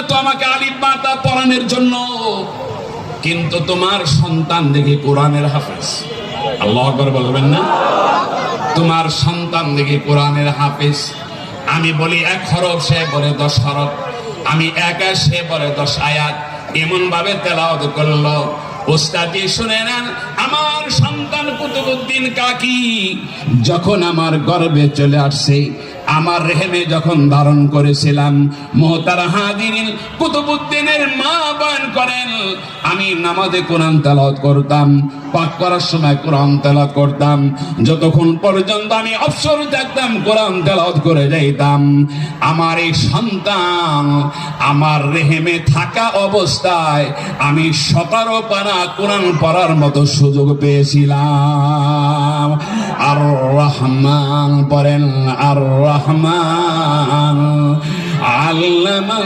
তো আমাকে আলিফ বা তা পড়ানোর জন্য, কিন্তু তোমার সন্তান দেখি কোরআনের হাফেজ। আল্লাহু আকবার বলবেন না? তোমার সন্তান দেখি কোরআনের হাফেজ। আমি বলি 1 হরফ, সে বলে 10 হরফ। আমি 1 আয়াত, সে বলে 10 আয়াত। এমন ভাবে তেলাওয়াত করলো। ওস্তাদি শুনে নেন, আমার সন্তান কুতুবউদ্দিন কাকি যখন আমার গর্ভে চলে আসছে, আমার রেহেমে যখন ধারণ করেছিলাম, মুহতারা হাজিরিন, কুতুবউদ্দিনের মা বয়ান করেন, আমি নামাজে কোরআন তেলাওয়াত করতাম, পাক করার সময় কোরআন তেলাওয়াত করতাম, যতক্ষণ পর্যন্ত আমি অবসর থাকতাম কোরআন তেলাওয়াত করে যাইতাম। আমার এই সন্তান আমার রেহেমে থাকা অবস্থায় আমি 17 পারা কোরআন পড়ার মতো সুযোগ পেয়েছিলাম। আর রহমান পড়েন, আর রহমান আল্লামা